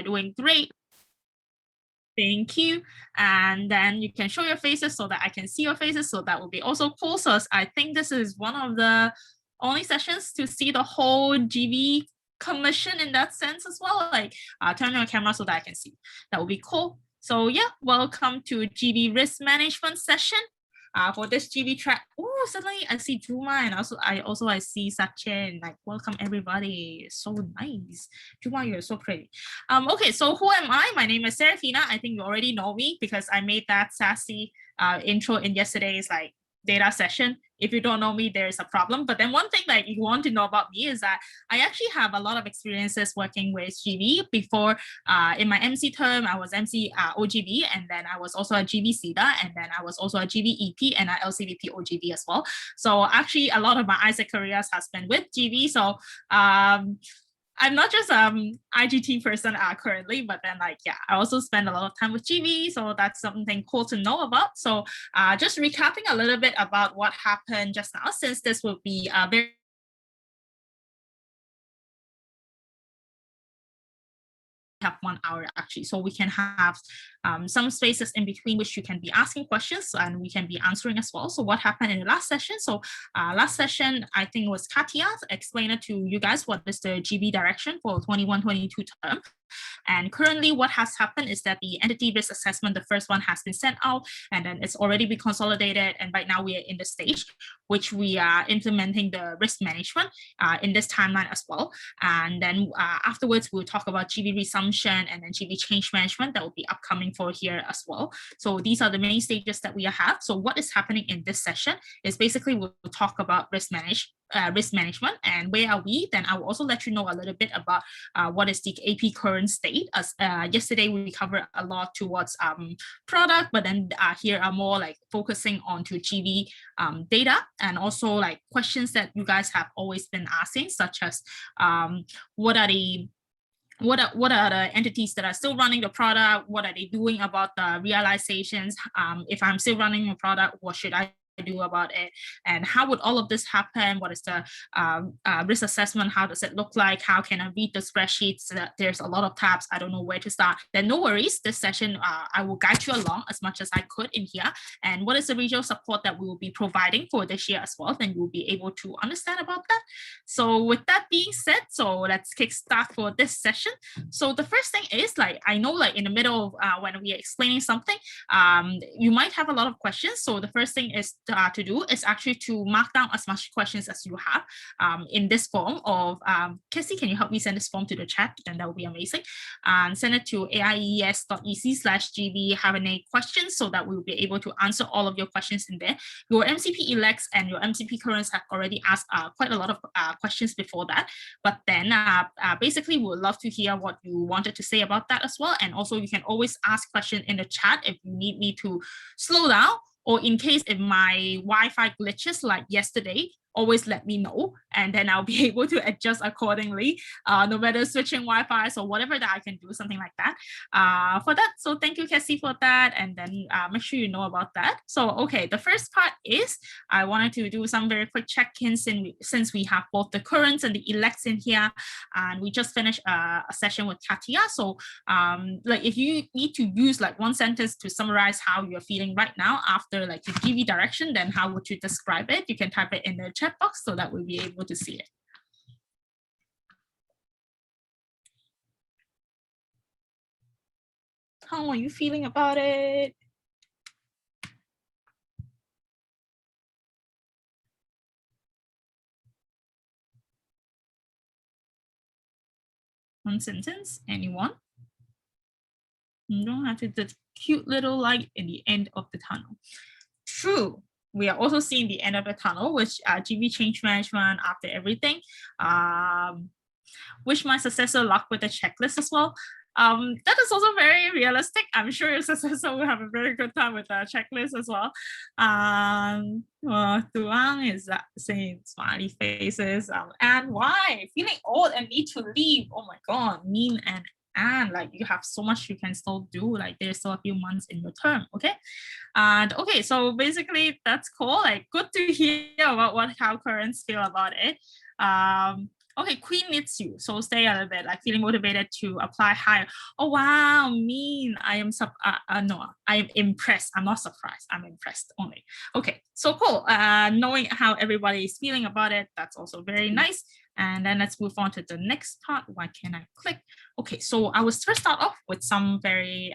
doing great. Thank you. And then you can show your faces so that I can see your faces. So that would be also cool. So I think this is one of the only sessions to see the whole GB commission in that sense as well. Like turn on your camera so that I can see. That would be cool. So yeah, welcome to GB risk management session. For this GB track. Oh, suddenly I see Juma and I see Sachin. Like, welcome everybody. So nice. Juma, you're so pretty. Okay, so who am I? My name is Serafina. I think you already know me because I made that sassy intro in yesterday's like data session. If you don't know me, there's a problem. But then one thing that you want to know about me is that I actually have a lot of experiences working with GB. Before in my MC term, I was MC OGB, and then I was also a GB SIDA, and then I was also a GB EP and a LCVP OGB as well. So actually a lot of my ISAC careers has been with GB. So I'm not just IGT person currently, but then like, yeah, I also spend a lot of time with GB. So that's something cool to know about. So just recapping a little bit about what happened just now, since this will be a very have 1 hour actually, so we can have some spaces in between which you can be asking questions and we can be answering as well. So what happened in the last session? So last session I think was Katia explained to you guys what is the GB direction for 21-22 term. And currently what has happened is that the entity risk assessment, the first one has been sent out and then it's already been consolidated. And right now we are in the stage which we are implementing the risk management in this timeline as well. And then afterwards, we'll talk about GB resumption and then GB change management that will be upcoming for here as well. So these are the main stages that we have. So what is happening in this session is basically we'll talk about risk management and where are we. Then I will also let you know a little bit about what is the AP current state. As yesterday we covered a lot towards product, but then here are more like focusing on to GB data and also like questions that you guys have always been asking, such as what are the entities that are still running the product? What are they doing about the realizations? If I'm still running a product, what should I do about it? And how would all of this happen? What is the risk assessment? How does it look like? How can I read the spreadsheets? There's a lot of tabs. I don't know where to start. Then no worries. This session, I will guide you along as much as I could in here. And what is the regional support that we will be providing for this year as well? Then you'll be able to understand about that. So with that being said, so let's kickstart for this session. So the first thing is like, I know like in the middle of when we are explaining something, you might have a lot of questions. So the first thing is to do is actually to mark down as much questions as you have in this form of, Cassie, can you help me send this form to the chat? Then that would be amazing. And send it to aies.ec/gb have any questions so that we'll be able to answer all of your questions in there. Your MCP elects and your MCP currents have already asked quite a lot of questions before that. But then basically we would love to hear what you wanted to say about that as well. And also you can always ask questions in the chat if you need me to slow down, or in case if my Wi-Fi glitches like yesterday, always let me know, and then I'll be able to adjust accordingly, no matter switching Wi-Fi or whatever that I can do, something like that for that. So thank you, Cassie, for that. And then make sure you know about that. So, okay, the first part is I wanted to do some very quick check-ins since we have both the currents and the elects in here. And we just finished a session with Katia. So like if you need to use like one sentence to summarize how you're feeling right now after like the GB direction, then how would you describe it? You can type it in the chat box so that we'll be able to see it. How are you feeling about it? One sentence, anyone? You don't have to the cute little light in the end of the tunnel. True. We are also seeing the end of the tunnel, which GB change management after everything. Wish my successor luck with the checklist as well. That is also very realistic. I'm sure your successor will have a very good time with the checklist as well. Tuang is saying smiley faces. And why? Feeling old and need to leave. Oh my God, mean and like you have so much you can still do, like there's still a few months in your term. Okay. And okay, so basically that's cool. Like good to hear about how currents feel about it. Okay, Queen needs you. So stay a little bit, like feeling motivated to apply higher. Oh wow, mean. I am no, I am impressed. I'm not surprised. I'm impressed only. Okay, so cool. Knowing how everybody is feeling about it, that's also very nice. And then let's move on to the next part. Why can't I click? Okay, so I will first start off with some very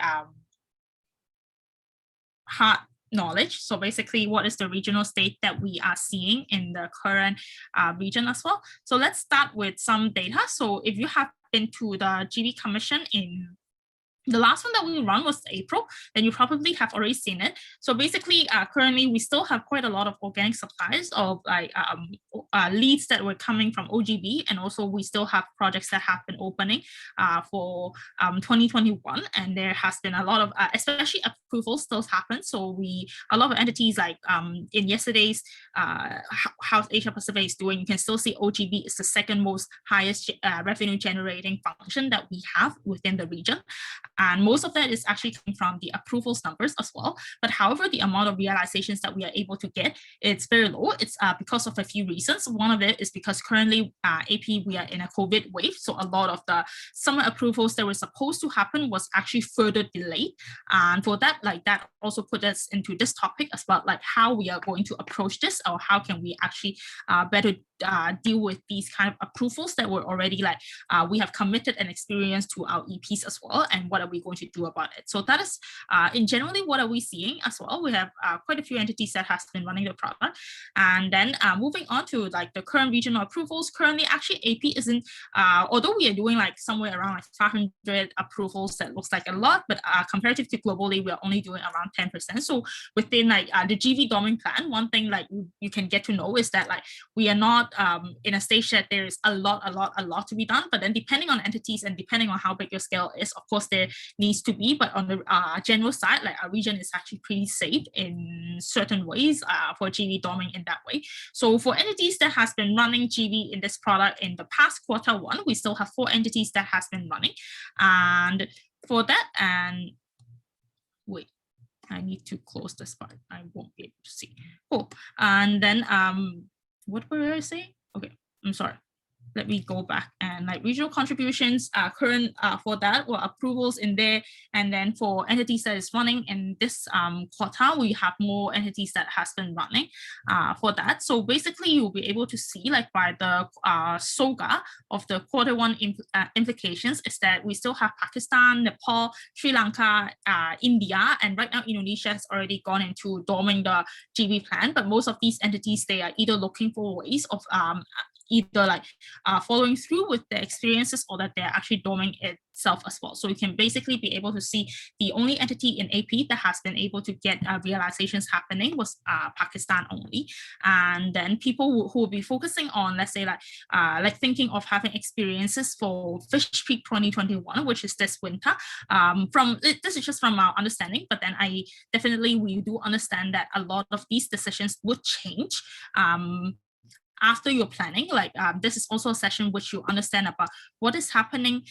hard knowledge. So basically, what is the regional state that we are seeing in the current region as well? So let's start with some data. So if you have been to the GB Commission in the last one that we run was April, then you probably have already seen it. So basically, currently we still have quite a lot of organic supplies of like leads that were coming from OGB, and also we still have projects that have been opening for 2021, and there has been a lot of, especially approvals still happen. So a lot of entities like in yesterday's how Asia Pacific is doing, you can still see OGB is the second most highest revenue generating function that we have within the region. And most of that is actually coming from the approvals numbers as well. But however, the amount of realizations that we are able to get, it's very low. It's because of a few reasons. One of it is because currently AP, we are in a COVID wave. So a lot of the summer approvals that were supposed to happen was actually further delayed. And for that, like that also put us into this topic as well, like how we are going to approach this, or how can we actually better deal with these kind of approvals that were already like we have committed and experienced to our EPs as well, and what are we going to do about it. So that is in generally what are we seeing as well. We have quite a few entities that has been running the product. And then moving on to like the current regional approvals, currently actually AP isn't, although we are doing like somewhere around like 500 approvals, that looks like a lot, but comparative to globally, we are only doing around 10%. So within like the GV dorming plan, one thing like you can get to know is that like we are not in a stage that there is a lot to be done. But then depending on entities and depending on how big your scale is, of course there needs to be. But on the general side, like our region is actually pretty safe in certain ways for GV dorming in that way. So for entities that has been running GV in this product in the past Q1, we still have 4 entities that has been running. And for that, and wait, I need to close this part. I won't be able to see. Cool. And then what were I saying? Okay, I'm sorry. Let me go back, and like regional contributions are current for that, or approvals in there. And then for entities that is running in this quarter, we have more entities that has been running for that. So basically you'll be able to see like by the SOGA of the Q1 implications is that we still have Pakistan, Nepal, Sri Lanka, India, and right now Indonesia has already gone into dorming the GB plan. But most of these entities, they are either looking for ways of either like following through with the experiences, or that they're actually dorming itself as well. So you can basically be able to see the only entity in AP that has been able to get realizations happening was Pakistan only. And then people who will be focusing on, let's say like thinking of having experiences for Fish Peak 2021, which is this winter. This is just from our understanding, but then we do understand that a lot of these decisions would change after you're planning. Like this is also a session which you understand about what is happening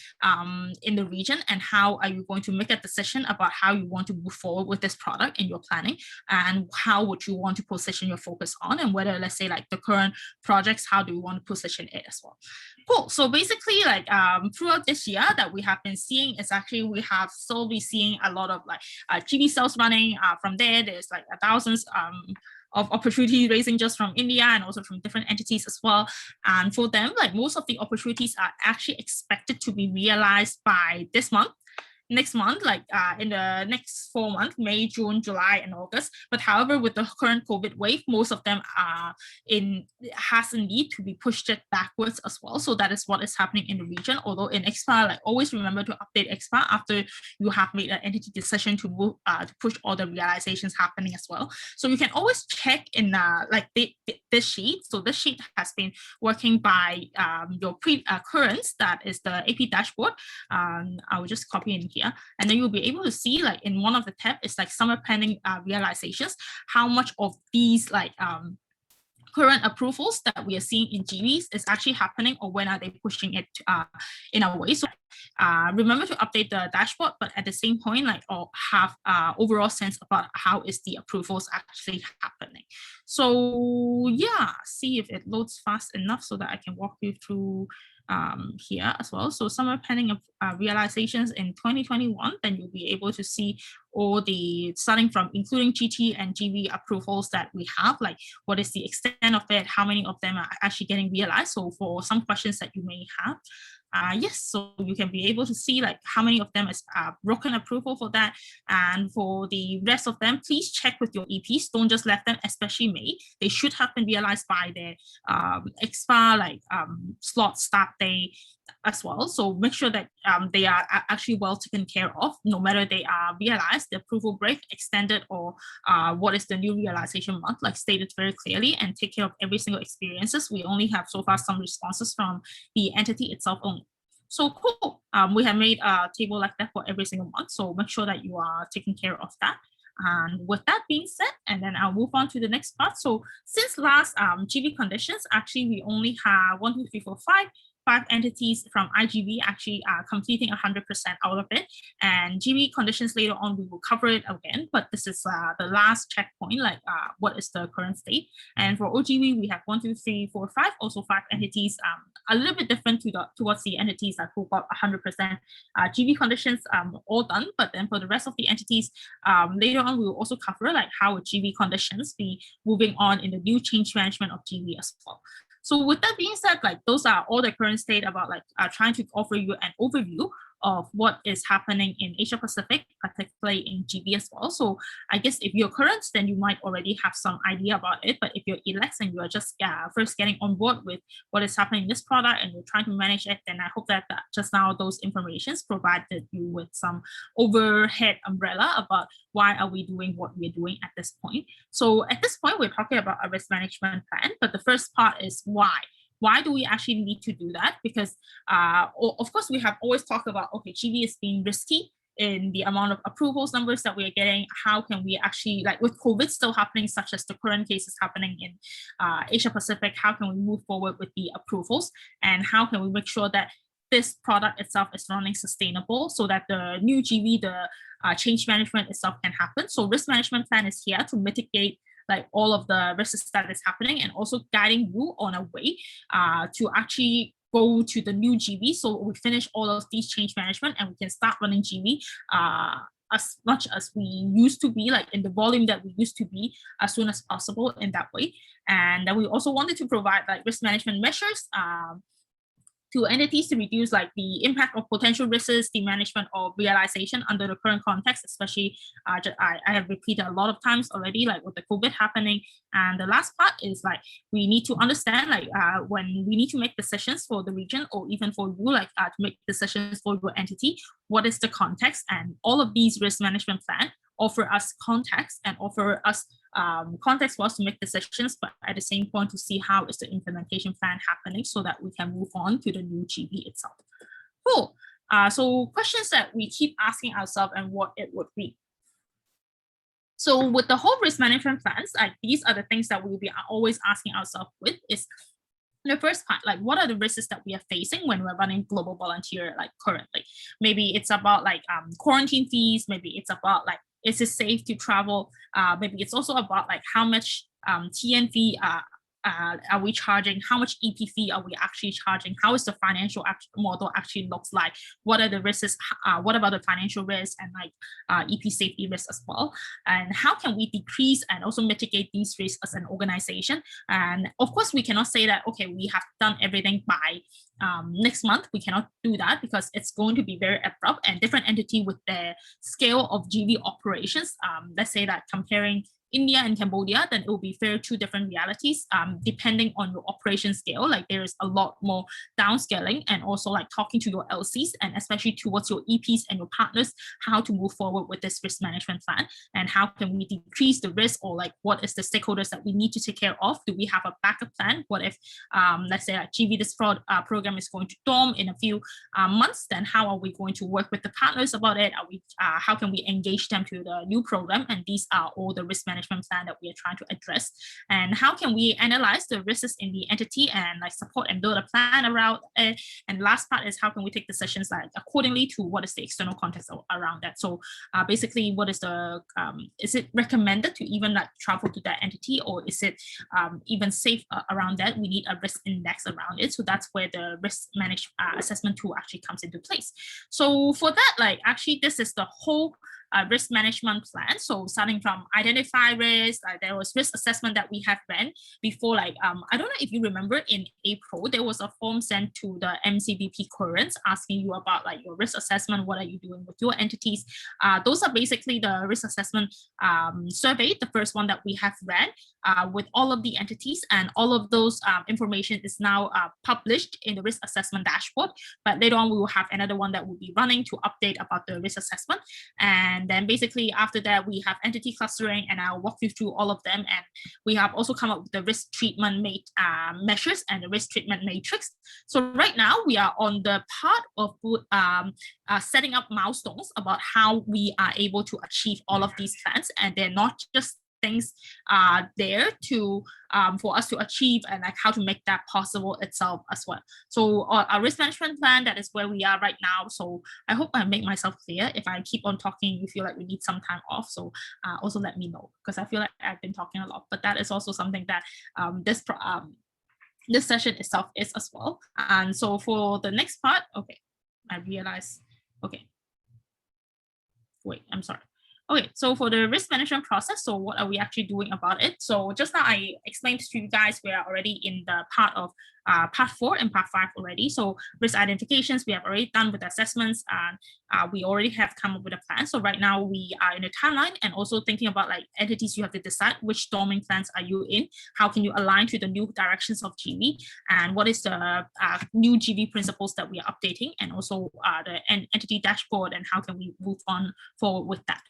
in the region, and how are you going to make a decision about how you want to move forward with this product in your planning, and how would you want to position your focus on, and whether, let's say, like the current projects, how do you want to position it as well. Cool. So basically, like throughout this year that we have been seeing is actually we have slowly seeing a lot of like GB sales running from there. There's like thousands of opportunity raising just from India and also from different entities as well. And for them, like most of the opportunities are actually expected to be realized by this month, next month, like in the next 4 months, May, June, July, and August. But however, with the current COVID wave, most of them has a need to be pushed it backwards as well. So that is what is happening in the region. Although in XPA, like always remember to update XPA after you have made an entity decision to move to push all the realizations happening as well. So you can always check in like this sheet. So this sheet has been working by your currents, that is the AP dashboard. I will just copy in here, and then you'll be able to see like in one of the tabs, it's like summer planning realizations, how much of these like current approvals that we are seeing in GVs is actually happening, or when are they pushing it in a way. So remember to update the dashboard, but at the same point, like, or have overall sense about how is the approvals actually happening. So yeah, see if it loads fast enough so that I can walk you through here as well. So summer planning of realizations in 2021, then you'll be able to see all the, starting from including GT and GV approvals that we have, like what is the extent of it, how many of them are actually getting realized. So for some questions that you may have, yes, so you can be able to see like how many of them is broken approval for that. And for the rest of them, please check with your EPs. Don't just let them, especially May. They should have been realized by their expire, like slot start day as well. So make sure that they are actually well taken care of, no matter they are realized, the approval break, extended, or what is the new realization month, like stated very clearly, and take care of every single experiences. We only have so far some responses from the entity itself only. So cool. We have made a table like that for every single month. So make sure that you are taking care of that. And with that being said, and then I'll move on to the next part. So since last GV conditions, actually we only have 1, 2, 3, 4, 5 entities from IGV actually completing 100% out of it. And GV conditions later on, we will cover it again, but this is the last checkpoint, like what is the current state. And for OGV, we have 1, 2, 3, 4, 5, also 5 entities, a little bit different towards the entities that who got 100% GV conditions all done. But then for the rest of the entities, later on, we will also cover like how GV conditions be moving on in the new change management of GV as well. So with that being said, like those are all the current state about like trying to offer you an overview of what is happening in Asia Pacific, particularly in GV as well. So I guess if you're current, then you might already have some idea about it. But if you're elect and you are just first getting on board with what is happening in this product and you're trying to manage it, then I hope that just now those informations provided you with some overhead umbrella about why are we doing what we're doing at this point. So at this point, we're talking about a risk management plan, but the first part is why. Why do we actually need to do that? Because of course, we have always talked about, okay, GV is being risky in the amount of approvals numbers that we are getting. How can we actually, like with COVID still happening, such as the current cases happening in Asia Pacific, how can we move forward with the approvals? And how can we make sure that this product itself is running sustainable so that the new GV, the change management itself can happen? So risk management plan is here to mitigate like all of the risks that is happening, and also guiding you on a way to actually go to the new GV. So we finish all of these change management and we can start running GV as much as we used to be, like in the volume that we used to be, as soon as possible in that way. And then we also wanted to provide like risk management measures to entities to reduce like the impact of potential risks, the management of realization under the current context, especially I have repeated a lot of times already, like with the COVID happening. And the last part is like, we need to understand like when we need to make decisions for the region, or even for you, like to make decisions for your entity, what is the context? And all of these risk management plan offer us context and offer us context for us to make decisions, but at the same point to see how is the implementation plan happening so that we can move on to the new GV itself. Cool. So questions that we keep asking ourselves and what it would be. So with the whole risk management plans, like these are the things that we will be always asking ourselves with is the first part, like what are the risks that we are facing when we're running global volunteer like currently? Maybe it's about like quarantine fees, maybe it's about like, is it safe to travel? Maybe it's also about like how much TN fee are we charging? How much EP fee are we actually charging? How is the financial model actually looks like? What are the risks? What about the financial risk and like EP safety risk as well? And how can we decrease and also mitigate these risks as an organization? And of course, we cannot say that, okay, we have done everything by next month. We cannot do that because it's going to be very abrupt, and different entity with the scale of GV operations. Let's say that comparing India and Cambodia, then it will be very two different realities depending on your operation scale. Like there is a lot more downscaling, and also like talking to your LCs and especially towards your EPs and your partners, how to move forward with this risk management plan and how can we decrease the risk, or like what is the stakeholders that we need to take care of? Do we have a backup plan? What if let's say like GV this fraud program is going to dorm in a few months, then how are we going to work with the partners about it? Are we how can we engage them to the new program? And these are all the risk management management plan that we are trying to address, and how can we analyze the risks in the entity and like support and build a plan around it. And last part is how can we take decisions like accordingly to what is the external context around that. So basically, what is the is it recommended to even like travel to that entity, or is it even safe around that? We need a risk index around it. So that's where the risk management assessment tool actually comes into place. So for that, like actually this is the whole risk management plan. So starting from identify risk, there was risk assessment that we have ran before. Like I don't know if you remember, in April there was a form sent to the MCVP currents asking you about like your risk assessment. What are you doing with your entities? Those are basically the risk assessment survey, the first one that we have ran with all of the entities, and all of those information is now published in the risk assessment dashboard. But later on we will have another one that will be running to update about the risk assessment. And then basically after that, we have entity clustering, and I'll walk you through all of them. And we have also come up with the risk treatment measures and the risk treatment matrix. So right now we are on the part of setting up milestones about how we are able to achieve all of these plans. And they're not just things there to for us to achieve, and like how to make that possible itself as well. So our risk management plan, that is where we are right now. So I hope I make myself clear. If I keep on talking, you feel like we need some time off, so also let me know, because I feel like I've been talking a lot. But that is also something that this session itself is as well. And so for the next part, okay, I realize, okay, wait, I'm sorry. Okay, so for the risk management process, so what are we actually doing about it? So just now I explained to you guys we are already in the part of part 4 and part 5 already. So risk identifications, we have already done with assessments, and we already have come up with a plan. So right now we are in a timeline, and also thinking about like entities. You have to decide which domain plans are you in, how can you align to the new directions of GV, and what is the new GV principles that we are updating, and also the entity dashboard, and how can we move on forward with that.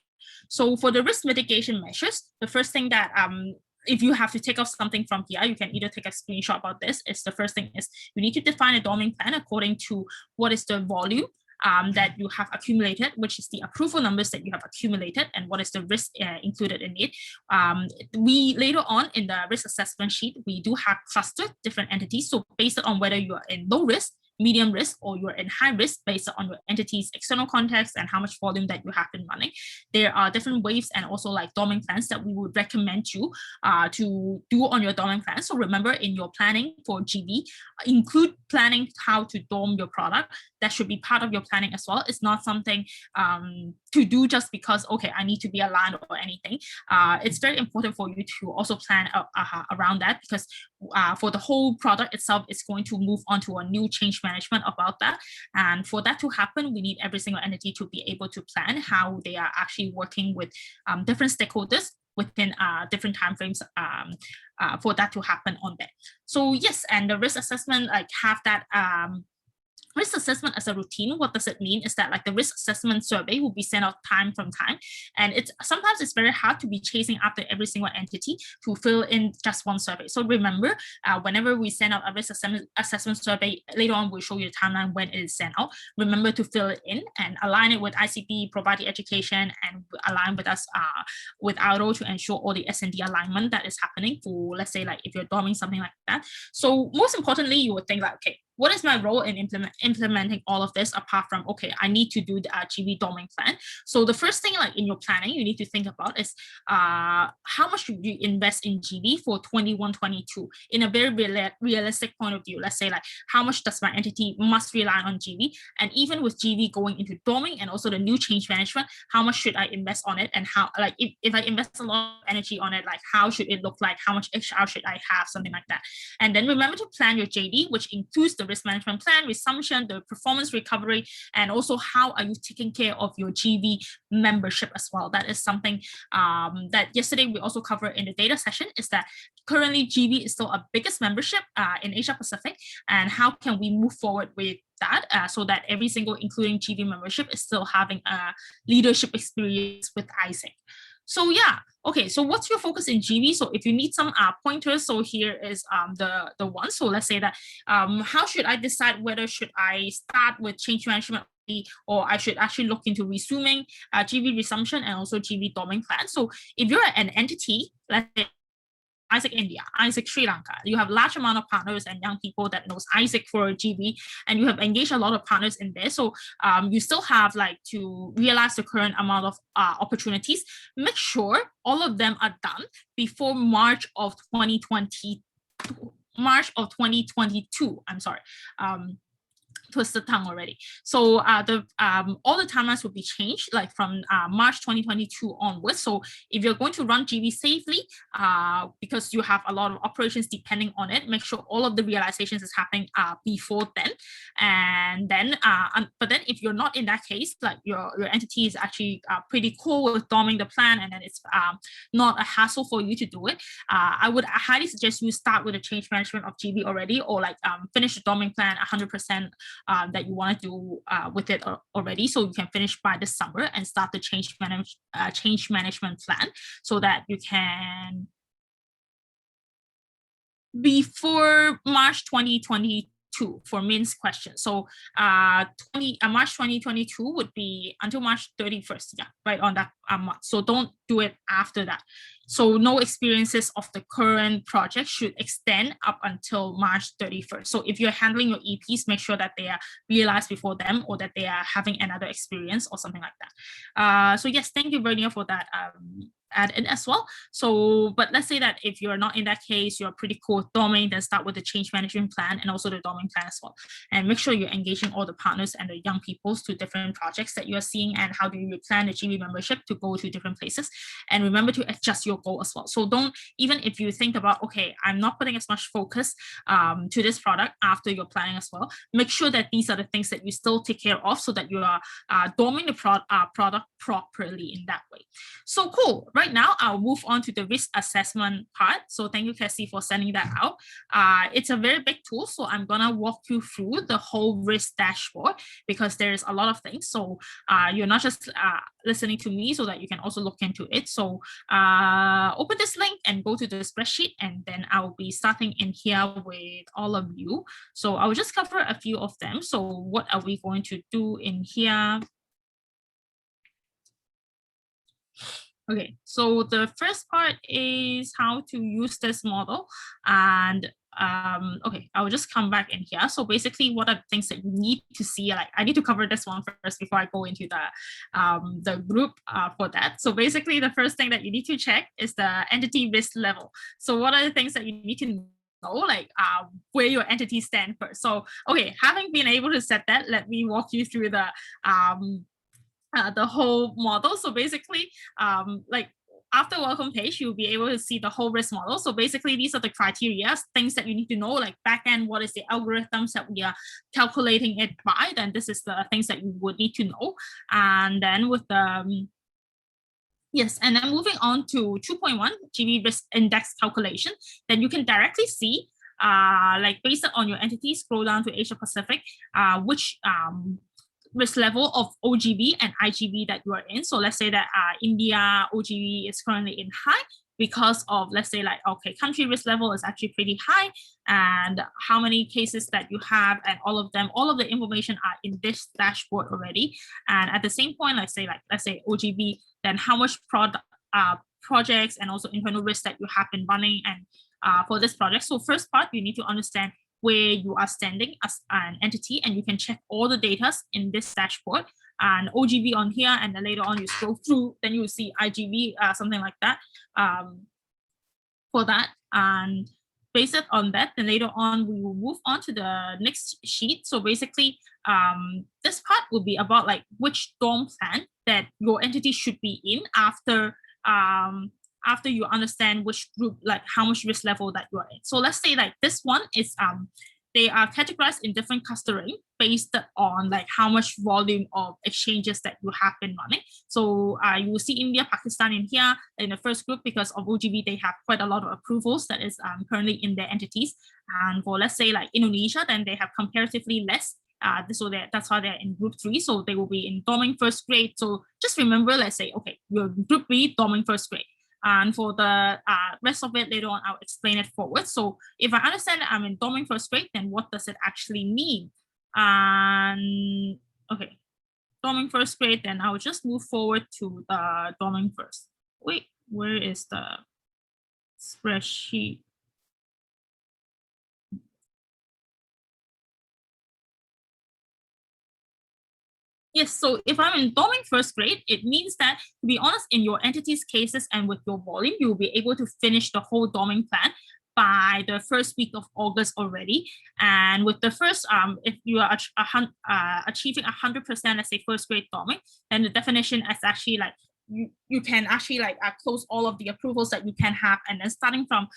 So for the risk mitigation measures, the first thing that if you have to take off something from here, you can either take a screenshot about this. Is the first thing is you need to define a domain plan according to what is the volume that you have accumulated, which is the approval numbers that you have accumulated, and what is the risk included in it. We later on in the risk assessment sheet, we do have clustered different entities. So based on whether you are in low risk, medium risk, or you're in high risk based on your entity's external context and how much volume that you have been running. There are different waves and also like domain plans that we would recommend you to do on your domain plan. So remember, in your planning for GV, include planning how to dome your product. That should be part of your planning as well. It's not something to do just because, okay, I need to be aligned or anything. It's very important for you to also plan around that, because for the whole product itself, it's going to move on to a new change management about that. And for that to happen, we need every single entity to be able to plan how they are actually working with different stakeholders within different timeframes for that to happen on that. So yes, and the risk assessment, like have that risk assessment as a routine. What does it mean is that like the risk assessment survey will be sent out time from time, and sometimes it's very hard to be chasing after every single entity to fill in just one survey. So remember, whenever we send out a risk assessment survey, later on we'll show you the timeline when it is sent out. Remember to fill it in and align it with ICP, provide the education, and align with us with Auto to ensure all the S&D alignment that is happening for, let's say, like if you're doming something like that. So most importantly, you would think like, okay, what is my role in implementing all of this, apart from, okay, I need to do the GV domain plan. So the first thing, like in your planning, you need to think about is how much should you invest in GV for 21-22 in a very realistic point of view. Let's say like, how much does my entity must rely on GV? And even with GV going into doming and also the new change management, how much should I invest on it? And how, like, if I invest a lot of energy on it, like how should it look like? How much HR should I have? Something like that. And then remember to plan your JD, which includes the risk management plan, resumption, the performance recovery, and also how are you taking care of your GV membership as well. That is something that yesterday we also covered in the data session, is that currently GV is still our biggest membership in Asia Pacific, and how can we move forward with that so that every single, including GV membership, is still having a leadership experience with ISIC. So yeah, okay, so what's your focus in GV? So if you need some pointers, so here is the one. So let's say that how should I decide whether should I start with change management or I should actually look into resuming GB resumption and also GB dorming plan. So if you're an entity, let's say Isaac India, Isaac Sri Lanka, you have large amount of partners and young people that knows Isaac for GB, and you have engaged a lot of partners in there. So you still have like to realize the current amount of opportunities. Make sure all of them are done before March of 2022. I'm sorry. Twisted tongue already. So all the timelines will be changed like from March 2022 onwards. So if you're going to run GB safely, because you have a lot of operations depending on it, make sure all of the realizations is happening before then. And then, but then if you're not in that case, like your entity is actually pretty cool with doming the plan, and then it's not a hassle for you to do it, I would highly suggest you start with the change management of GB already, or like finish the doming plan 100%. That you want to do with it already, so you can finish by this summer and start the change management plan, so that you can before March 2022 for Min's question. So March 2022 would be until March 31st, yeah, right on that month. So don't do it after that. So no experiences of the current project should extend up until March 31st. So if you're handling your EPs, make sure that they are realized before them, or that they are having another experience or something like that. So yes, thank you, Vernia, for that add in as well. So, but let's say that if you're not in that case, you're pretty cool with doming, then start with the change management plan and also the doming plan as well. And make sure you're engaging all the partners and the young peoples to different projects that you're seeing, and how do you plan the GB membership to go to different places. And remember to adjust your goal as well. So don't, even if you think about, okay, I'm not putting as much focus to this product after you're planning as well, make sure that these are the things that you still take care of, so that you are doming the product properly in that way. So cool. Right now, I'll move on to the risk assessment part. So thank you, Cassie, for sending that out. It's a very big tool, so I'm gonna walk you through the whole risk dashboard, because there's a lot of things. So you're not just listening to me, so that you can also look into it. So open this link and go to the spreadsheet, and then I'll be starting in here with all of you. So I will just cover a few of them. So what are we going to do in here? Okay, so the first part is how to use this model. And okay, I will just come back in here. So basically, what are the things that you need to see? Like, I need to cover this one first before I go into the group for that. So basically, the first thing that you need to check is the entity risk level. So what are the things that you need to know, like where your entity stand first? So okay, having been able to set that, let me walk you through the whole model. So basically, like after welcome page, you'll be able to see the whole risk model. So basically, these are the criteria, things that you need to know, like backend, what is the algorithms that we are calculating it by, then this is the things that you would need to know. And then with the yes, and then moving on to 2.1 GB risk index calculation, then you can directly see like based on your entity, scroll down to Asia Pacific, which risk level of OGB and IGB that you are in. So let's say that India OGB is currently in high, because of, let's say, like, okay, country risk level is actually pretty high, and how many cases that you have, and all of the information are in this dashboard already. And at the same point, let's say OGB, then how much projects and also internal risk that you have been running and for this project. So first part, you need to understand where you are standing as an entity, and you can check all the data in this dashboard, and OGB on here, and then later on you scroll through, then you see IGB, something like that for that. And based on that, then later on we will move on to the next sheet. So basically, this part will be about like which dorm plan that your entity should be in after you understand which group, like how much risk level that you are in. So let's say like this one is they are categorized in different clustering based on like how much volume of exchanges that you have been running. So you will see India, Pakistan in here in the first group, because of OGB, they have quite a lot of approvals that is currently in their entities. And for, let's say, like Indonesia, then they have comparatively less. So that's why they're in group 3. So they will be in dorming first grade. So just remember, let's say, okay, you're group B, dorming first grade. And for the rest of it, later on, I'll explain it forward. So if I understand that I'm in dorming first grade, then what does it actually mean? And okay, dorming first grade, then I'll just move forward to the dorming first. Wait, where is the spreadsheet? Yes, so if I'm in dorming first grade, it means that, to be honest, in your entity's cases and with your volume, you'll be able to finish the whole dorming plan by the first week of August already. And with the first, if you are achieving 100%, let's say first grade dorming, then the definition is actually like you can actually like close all of the approvals that you can have, and then starting from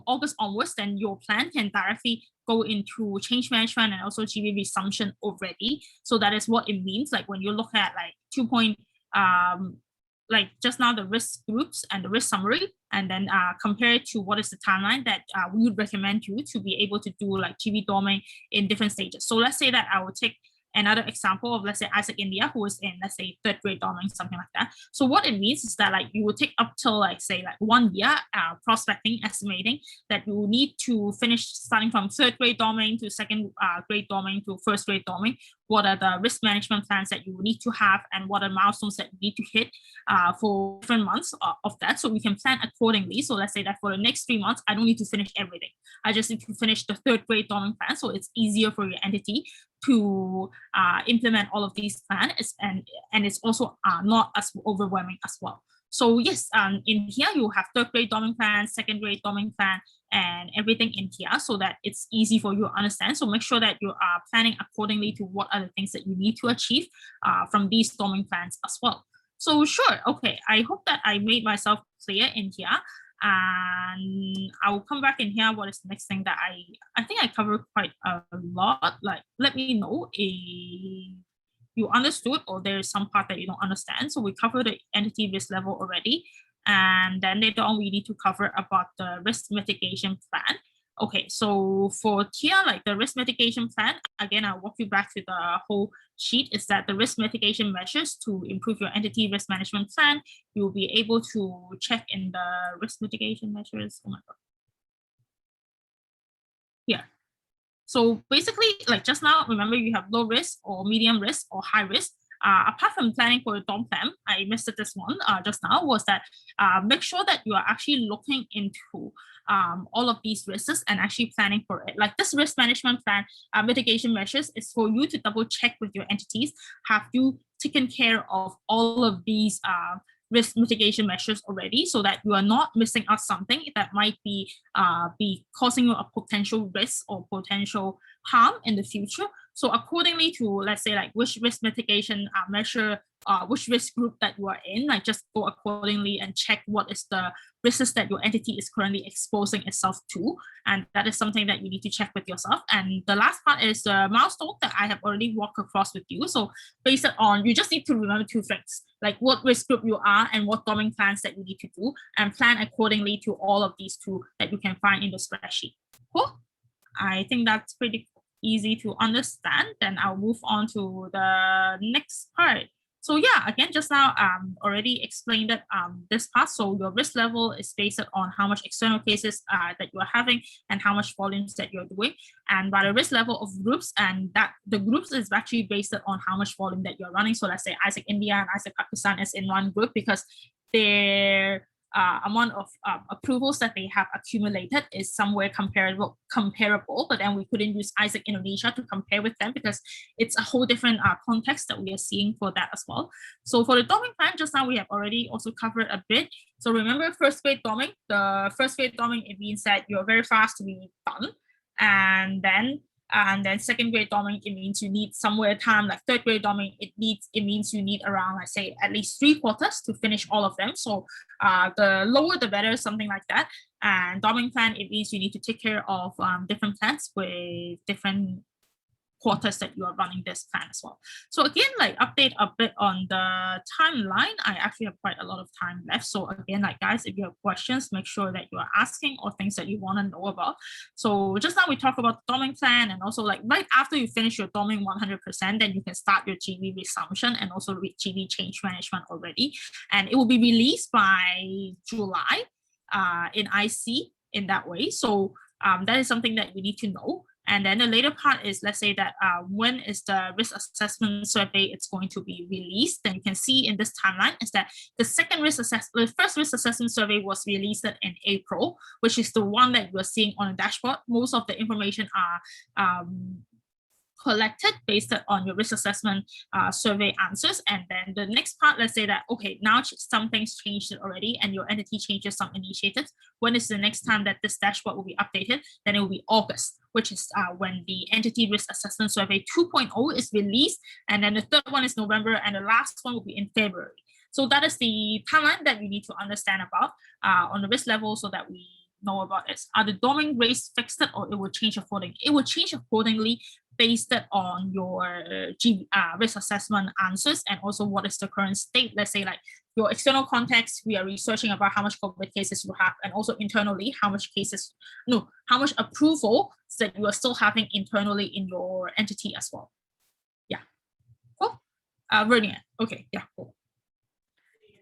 August onwards, then your plan can directly go into change management and also GB resumption already. So that is what it means. Like when you look at like 2 point, like just now the risk groups and the risk summary, and then compare it to what is the timeline that we would recommend you to be able to do like GB dorming in different stages. So let's say that I will take another example of, let's say, Isaac India, who is in, let's say, third grade dorming, something like that. So what it means is that like you will take up till like, say, like 1 year prospecting, estimating that you will need to finish starting from third grade dorming to second grade dorming to first grade dorming. What are the risk management plans that you will need to have, and what are milestones that you need to hit for different months of that, so we can plan accordingly. So let's say that for the next 3 months, I don't need to finish everything. I just need to finish the third grade dorming plan, so it's easier for your entity to implement all of these plans, and it's also not as overwhelming as well. So yes, in here you have third grade dorming plan, second grade dorming plan, and everything in here, so that it's easy for you to understand. So make sure that you are planning accordingly to what are the things that you need to achieve from these dorming plans as well. So sure, okay, I hope that I made myself clear in here. And I will come back in here. What is the next thing that I think I covered quite a lot. Like, let me know if you understood or there is some part that you don't understand. So we covered the entity risk level already. And then later on, we need to cover about the risk mitigation plan. Okay, so for here, like the risk mitigation plan, again, I'll walk you back to the whole sheet, is that the risk mitigation measures to improve your entity risk management plan. You'll be able to check in the risk mitigation measures. Oh my God. Yeah. So basically, like just now, remember you have low risk or medium risk or high risk. Apart from planning for your dorm plan, I missed this one just now, was that make sure that you are actually looking into all of these risks and actually planning for it. Like this risk management plan, mitigation measures is for you to double check with your entities. Have you taken care of all of these risk mitigation measures already, so that you are not missing out something that might be causing you a potential risk or potential harm in the future. So accordingly to, let's say, like which risk mitigation measure, which risk group that you are in, like just go accordingly and check what is the risks that your entity is currently exposing itself to. And that is something that you need to check with yourself. And the last part is the milestone that I have already walked across with you. So based on, you just need to remember 2 things, like what risk group you are and what dorming plans that you need to do, and plan accordingly to all of these 2 that you can find in the spreadsheet. Cool. I think that's pretty easy to understand. Then I'll move on to the next part. So yeah, again, just now already explained that this part. So your risk level is based on how much external cases that you are having and how much volumes that you're doing, and by the risk level of groups, and that the groups is actually based on how much volume that you're running. So let's say Isaac India and Isaac Pakistan is in one group because their amount of approvals that they have accumulated is somewhere comparable, but then we couldn't use Isaac Indonesia to compare with them because it's a whole different context that we are seeing for that as well. So for the dorming plan, just now we have already also covered a bit. So remember first grade dorming, the first grade dorming, it means that you're very fast to be done. And then second grade dorming, it means you need somewhere time. Like third grade dorming, it means you need around, let's say, at least 3 quarters to finish all of them. So the lower the better, something like that. And dorming plan, it means you need to take care of different plans with different quarters that you are running this plan as well. So again, like update a bit on the timeline. I actually have quite a lot of time left. So again, like guys, if you have questions, make sure that you are asking, or things that you want to know about. So just now we talked about the dorming plan, and also like right after you finish your dorming 100%, then you can start your GB resumption and also GB change management already. And it will be released by July in IC in that way. So that is something that you need to know. And then the later part is, let's say that when is the risk assessment survey it's going to be released. Then you can see in this timeline is that the first risk assessment survey was released in April, which is the one that you're seeing on the dashboard. Most of the information are collected based on your risk assessment survey answers. And then the next part, let's say that, okay, now some things changed already and your entity changes some initiatives. When is the next time that this dashboard will be updated? Then it will be August, which is when the entity risk assessment survey 2.0 is released. And then the third one is November, and the last one will be in February. So that is the timeline that we need to understand about on the risk level, so that we know about this. Are the dormant rates fixed, or it will change accordingly? It will change accordingly based on your risk assessment answers, and also what is the current state. Let's say like your external context, we are researching about how much COVID cases you have, and also internally how much approval that you are still having internally in your entity as well. Yeah, cool. Vernia, okay, yeah, cool.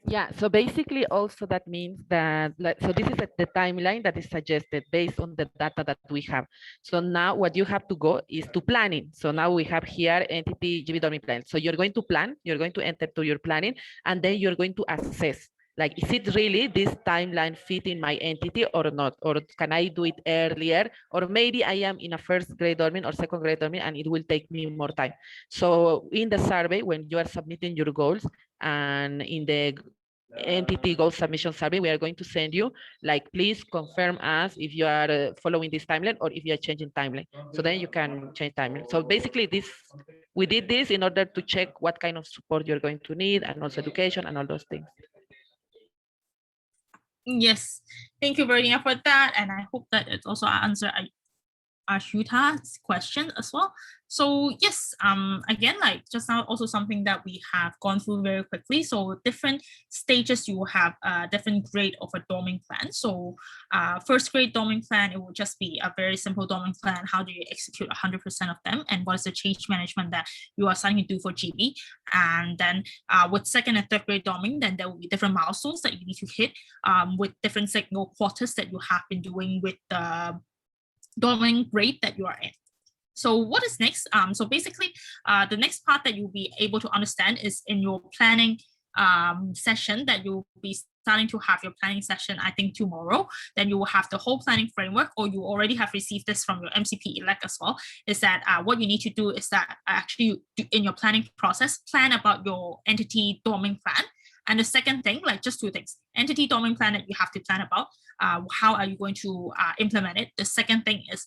Yeah, so basically also that means that, so this is the timeline that is suggested based on the data that we have. So now what you have to go is to planning. So now we have here entity GB dormant plan. So you're going to plan, you're going to enter to your planning, and then you're going to assess, like, is it really this timeline fit in my entity or not? Or can I do it earlier? Or maybe I am in a first grade dormant or second grade dormant and it will take me more time. So in the survey, when you are submitting your goals, and in the entity goal submission survey, we are going to send you, like, please confirm us if you are following this timeline or if you are changing timeline. So then you can change timeline. So basically we did this in order to check what kind of support you're going to need, and also education and all those things. Yes, thank you, Vernia, for that. And I hope that it's also answered Ashuta's question as well. So yes, again, like just now, also something that we have gone through very quickly. So different stages, you will have a different grade of a dormant plan. So first grade dormant plan, it will just be a very simple dormant plan. How do you execute 100% of them, and what is the change management that you are starting to do for GB? And then with second and third grade dormant, then there will be different milestones that you need to hit with different signal quarters that you have been doing with the dormant grade that you are in. So what is next? So basically, the next part that you'll be able to understand is in your planning session, that you'll be starting to have your planning session, I think tomorrow. Then you will have the whole planning framework, or you already have received this from your MCP elect as well. Is that what you need to do is that actually in your planning process, plan about your entity dormant plan. And the second thing, like just two things, entity dormant plan that you have to plan about, how are you going to implement it? The second thing is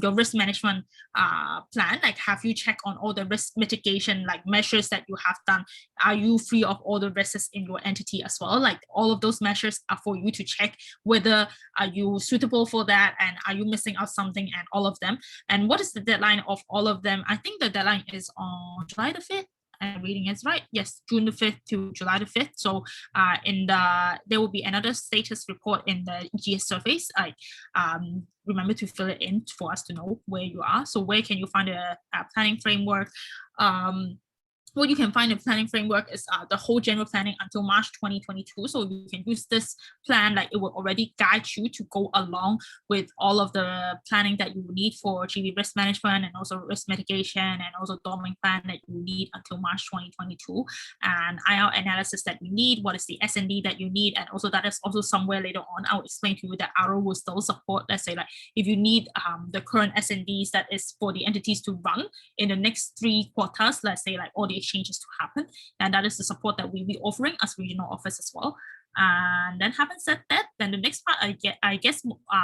your risk management plan, like have you checked on all the risk mitigation like measures that you have done? Are you free of all the risks in your entity as well? Like all of those measures are for you to check whether are you suitable for that, and are you missing out something, and all of them. And what is the deadline of all of them? I think the deadline is on July the 5th. I'm reading it right. Yes, June the 5th to July the 5th. So there will be another status report in the GS surveys. Remember to fill it in for us to know where you are. So where can you find a planning framework? What you can find in planning framework is the whole general planning until March 2022. So you can use this plan, like it will already guide you to go along with all of the planning that you need for GB risk management, and also risk mitigation, and also dormant plan that you need until March 2022, and IR analysis that you need, what is the S&D that you need, and also that is also somewhere later on I'll explain to you that Arrow will still support, let's say like if you need the current S&Ds that is for the entities to run in the next 3 quarters, let's say like all the exchanges to happen, and that is the support that we'll be offering as regional office as well. And then having said that, then the next part I guess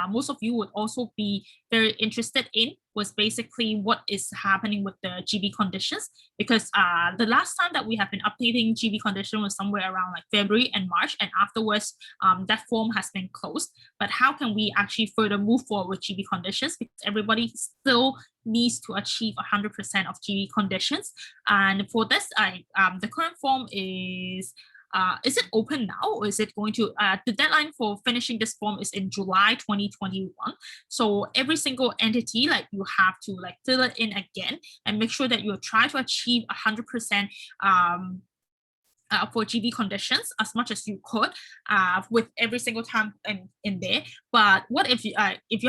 most of you would also be very interested in was basically what is happening with the GB conditions, because the last time that we have been updating GB condition was somewhere around like February and March, and afterwards that form has been closed. But how can we actually further move forward with GB conditions, because everybody still needs to achieve 100% of GB conditions. And for this, the current form is it open now, or is it going to, the deadline for finishing this form is in July 2021. So every single entity, like you have to like fill it in again and make sure that you try to achieve 100% for GB conditions as much as you could with every single time in there. But what if you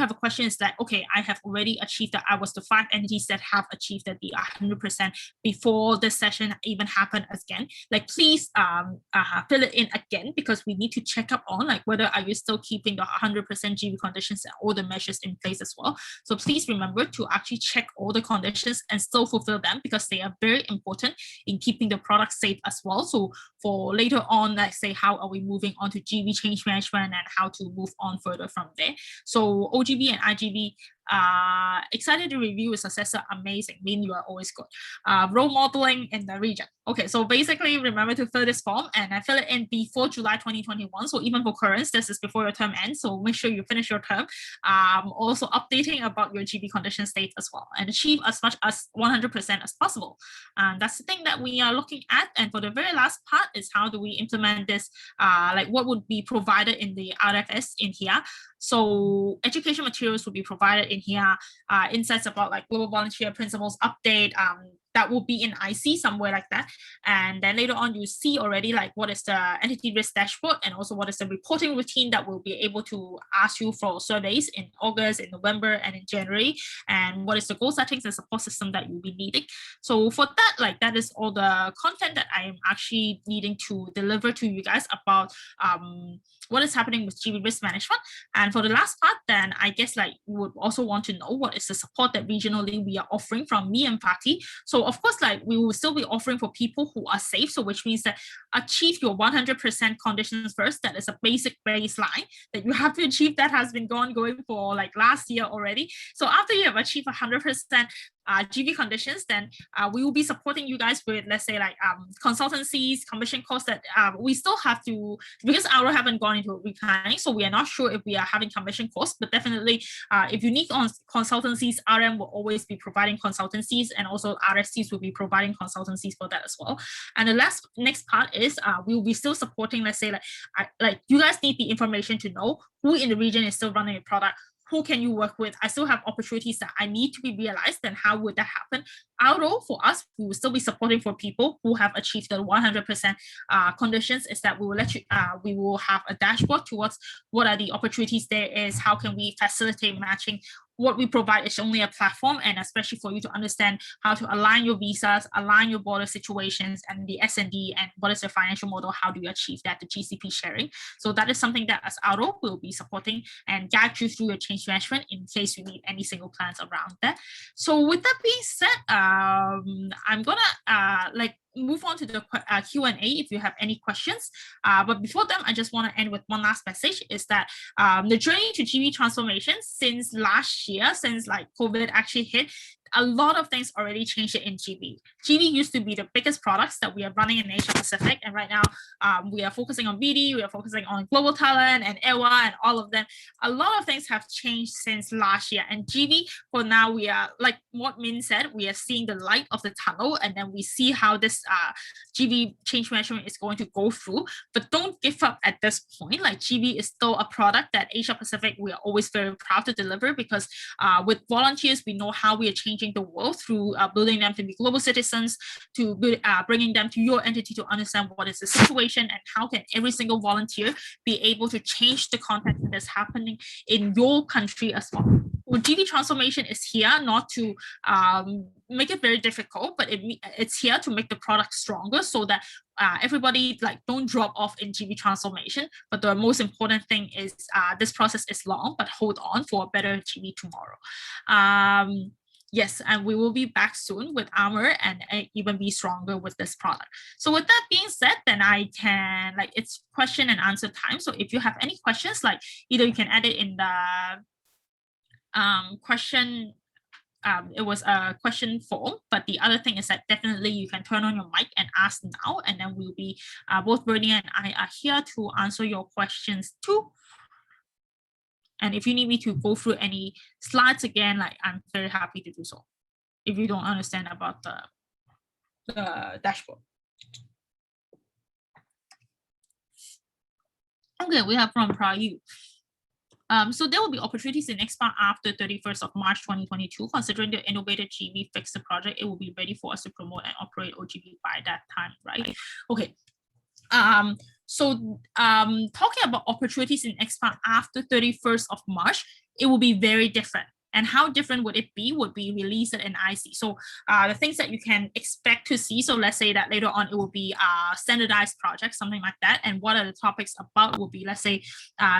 have a question is that, okay, I have already achieved that. I was the 5 entities that have achieved that the 100% before this session even happened again. Like, please fill it in again, because we need to check up on like whether are you still keeping the 100% GB conditions and all the measures in place as well. So please remember to actually check all the conditions and still fulfill them, because they are very important in keeping the product safe as well. So for later on, let's say, how are we moving on to GB change management and how to move on further from there. So OGB and IGB, excited to review with successor, amazing, mean you are always good. Role modeling in the region. Okay, so basically remember to fill this form and fill it in before July 2021. So even for currents, this is before your term ends, so make sure you finish your term. Also updating about your GB condition state as well, and achieve as much as 100% as possible. And that's the thing that we are looking at. And for the very last part is how do we implement this, like what would be provided in the RFS in here. So education materials will be provided in here, insights about like global volunteer principles update, that will be in IC somewhere like that. And then later on, you see already like what is the entity risk dashboard, and also what is the reporting routine that will be able to ask you for surveys in August, in November, and in January, and what is the goal settings and support system that you'll be needing. So for that, like that is all the content that I am actually needing to deliver to you guys about what is happening with GB risk management. And for the last part, then I guess like you would also want to know what is the support that regionally we are offering from me and Fatih. So of course, like we will still be offering for people who are safe. So which means that achieve your 100% conditions first. That is a basic baseline that you have to achieve. That has been going for like last year already. So after you have achieved 100% GB conditions, then we will be supporting you guys with, let's say, like consultancies, commission costs that we still have to, because our haven't gone into replanning, so we are not sure if we are having commission costs, but definitely if you need consultancies, RM will always be providing consultancies, and also RSCs will be providing consultancies for that as well. And the next part is we will be still supporting, let's say, like you guys need the information to know who in the region is still running a product. Who can you work with? I still have opportunities that I need to be realized. Then how would that happen? Although for us, we will still be supporting for people who have achieved the 100% conditions. Is that we will let you, we will have a dashboard towards what are the opportunities there is, how can we facilitate matching. What we provide is only a platform, and especially for you to understand how to align your visas, align your border situations, and the S&D, and what is the financial model, how do you achieve that, the GCP sharing. So that is something that as Auto will be supporting and guide you through your change management in case you need any single plans around that. So with that being said, I'm gonna like move on to the Q&A if you have any questions. But before then, I just want to end with one last message, is that the journey to GB transformation since last year, since like COVID actually hit, a lot of things already changed in GB. GB used to be the biggest products that we are running in Asia Pacific, and right now we are focusing on BD, we are focusing on global talent and EWA and all of them. A lot of things have changed since last year, and GB for now we are, like what Min said, we are seeing the light of the tunnel, and then we see how this GB change management is going to go through. But don't give up at this point. Like GB is still a product that Asia Pacific we are always very proud to deliver, because with volunteers we know how we are changing the world through building them to be global citizens, to bringing them to your entity to understand what is the situation and how can every single volunteer be able to change the context that's happening in your country as well. Well, GB transformation is here not to make it very difficult, but it's here to make the product stronger, so that everybody like don't drop off in GB transformation. But the most important thing is this process is long, but hold on for a better GB tomorrow. Yes, and we will be back soon with Armor and even be stronger with this product. So with that being said, then I can, like, it's question and answer time. So if you have any questions, like either you can add it in the question, it was a question form, but the other thing is that definitely you can turn on your mic and ask now, and then we'll be, both Bernie and I are here to answer your questions too. And if you need me to go through any slides again, like I'm very happy to do so, if you don't understand about the dashboard. Okay, we have from Prayu. So there will be opportunities in Expa after 31st of March 2022. Considering the innovative GB fixed project, it will be ready for us to promote and operate OGB by that time, right? Okay, Talking about opportunities in expat after 31st of March, it will be very different. And how different would it be would be released in IC. So the things that you can expect to see, so let's say that later on it will be standardized projects, something like that. And what are the topics about will be, let's say,